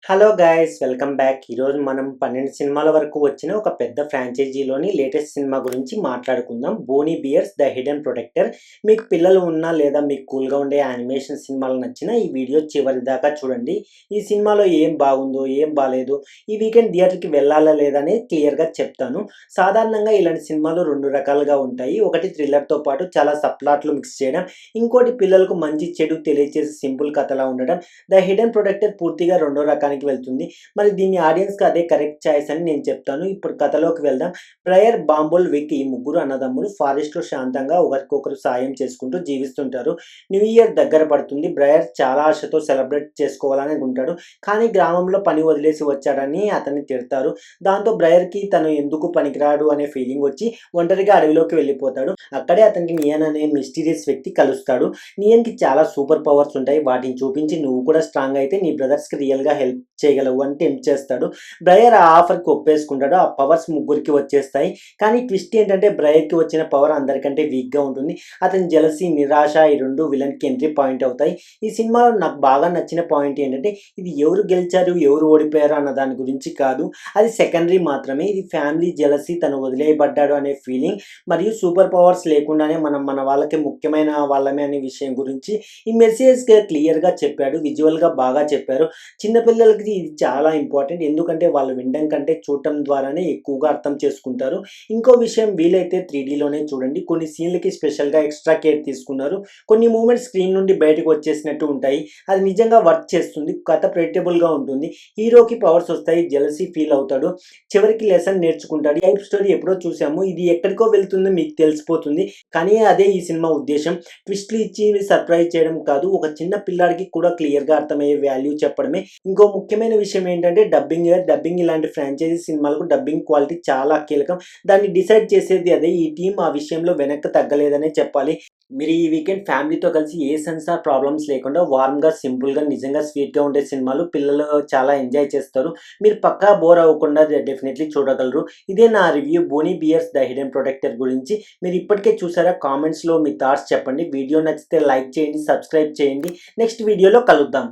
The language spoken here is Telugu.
Hello guys welcome back. ఈరోజు మనం 12 సినిమాల వరకు వచ్చిన ఒక పెద్ద ఫ్రాంచైజీలోని లేటెస్ట్ సినిమా గురించి మాట్లాడుకుందాం. Boney Bears the hidden protector. మీకు పిల్లలు ఉన్నా లేదా మీకు కూల్గా ఉండే యానిమేషన్ సినిమాలు నచ్చినా ఈ వీడియో చివరి దాకా చూడండి. ఈ సినిమాలో ఏం బాగుందో ఏం బాగాలేదు, ఈ వీకెండ్ థియేటర్కి వెళ్ళాలా లేదా అనేది క్లియర్గా చెప్తాను. సాధారణంగా ఇలాంటి సినిమాలు రెండు రకాలుగా ఉంటాయి. ఒకటి థ్రిల్లర్తో పాటు చాలా సప్లాట్లు మిక్స్ చేయడం, ఇంకోటి పిల్లలకు మంచి చెడు తెలియచేసి సింపుల్ కథలా ఉండడం. ద హిడెన్ ప్రొటెక్టర్ పూర్తిగా రెండో రకానికి వెళ్తుంది. మరి దీన్ని ఆడియన్స్కి అదే కరెక్ట్ చాయిస్ అని నేను చెప్తాను. ఇప్పుడు కథలోకి వెళ్దాం. బ్రయర్, బాంబుల్, విక్ ఈ ముగ్గురు అన్నదమ్ములు ఫారెస్ట్లో శాంతంగా ఒకరికొకరు సాయం చేసుకుంటూ జీవిస్తుంటారు. న్యూ ఇయర్ దగ్గర పడుతుంది. బ్రయర్ చాలా ఆశతో సెలబ్రేట్ చేసుకోవాలని అనుకుంటాడు. కానీ గ్రామంలో పని వదిలేసి వచ్చాడని అతన్ని తిడతారు. దాంతో బ్రయర్కి తను ఎందుకు పనికిరాడు అనే ఫీలింగ్ వచ్చి ఒంటరిగా అడవిలోకి వెళ్ళిపోతాడు. అక్కడే అతనికి నియన్ అనే మిస్టీరియస్ వ్యక్తి కలుస్తాడు. నియన్కి చాలా సూపర్ పవర్స్ ఉంటాయి. వాటిని చూపించి నువ్వు కూడా స్ట్రాంగ్ అయితే నీ బ్రదర్స్కి రియల్గా హెల్ప్ చేయగలవు అని టెంప్ట్ చేస్తాడు. బ్రయర్ ఆ ఆఫర్కి ఒప్పేసుకుంటాడు. ఆ పవర్స్ ముగ్గురికి వచ్చేస్తాయి. కానీ ట్విస్ట్ ఏంటంటే బ్రయర్కి వచ్చిన పవర్ అందరికంటే వీక్గా ఉంటుంది. అతని జెలసీ, నిరాశ ఈ రెండు విలన్కి ఎంట్రీ పాయింట్ అవుతాయి. ఈ సినిమాలో నాకు బాగా నచ్చిన పాయింట్ ఏంటంటే ఇది ఎవరు గెలిచారు ఎవరు ఓడిపోయారు అన్న దాని గురించి కాదు, అది సెకండరీ మాత్రమే. ఇది ఫ్యామిలీ, జెలసీ, తను వదిలేయబడ్డాడు అనే ఫీలింగ్ మరియు సూపర్ పవర్స్ లేకుండానే మనం మన వాళ్ళకి ముఖ్యమైన వాళ్ళమే అనే విషయం గురించి ఈ మెసేజ్ క్లియర్గా చెప్పాడు. విజువల్గా బాగా చెప్పారు. చిన్నపిల్లలకి ఇది చాలా ఇంపార్టెంట్. ఎందుకంటే వాళ్ళు వినడం కంటే చూడటం ద్వారానే ఎక్కువగా అర్థం చేసుకుంటారు. ఇంకో విషయం, వీలైతే 3Dలోనే చూడండి. కొన్ని సీన్లకి స్పెషల్గా ఎక్స్ట్రా కేర్ తీసుకున్నారు. కొన్ని మూమెంట్స్ స్క్రీన్ నుండి బయటకు వచ్చేసినట్టు ఉంటాయి. అది నిజంగా వర్క్ చేస్తుంది. కథ ప్రెడిక్టబుల్గా ఉంటుంది. హీరోకి పవర్స్ వస్తాయి, జెలసీ ఫీల్ అవుతాడు, చివరికి లెసన్ నేర్చుకుంటాడు. టైప్ స్టోరీ ఎప్పుడో చూసాము, ఇది ఎక్కడికో వెళ్తుందో మీకు తెలిసిపోతుంది. కానీ అదే ఈ సినిమా ఉద్దేశం. ట్విస్ట్లు ఇచ్చి సర్ప్రైజ్ చేయడం కాదు, ఒక చిన్న పిల్లాడికి కూడా క్లియర్గా అర్థమయ్యే వాల్యూ చెప్పడమే. ఇంకో ముఖ్యమైన విషయం ఏంటంటే డబ్బింగ్ ఇలాంటి ఫ్రాంచైజీ సినిమాలకు డబ్బింగ్ క్వాలిటీ చాలా కీలకం. దాన్ని డిసైడ్ చేసేది అదే. ఈ టీం ఆ విషయంలో వెనక్కి తగ్గలేదనే చెప్పాలి. మీరు ఈ వీకెండ్ ఫ్యామిలీతో కలిసి ఏ సెన్సార్ ప్రాబ్లమ్స్ లేకుండా వార్మ్గా, సింపుల్గా, నిజంగా స్వీట్గా ఉండే సినిమాలు పిల్లలు చాలా ఎంజాయ్ చేస్తారు. మీరు పక్కా బోర్ అవ్వకుండా డెఫినెట్లీ చూడగలరు. ఇదే నా review Boonie Bears the hidden protector గురించి. మీరు ఇప్పటికే చూసారా? కామెంట్స్లో మీ థాట్స్ చెప్పండి. వీడియో నచ్చితే లైక్ చేయండి, సబ్స్క్రైబ్ చేయండి. నెక్స్ట్ వీడియోలో కలుద్దాం.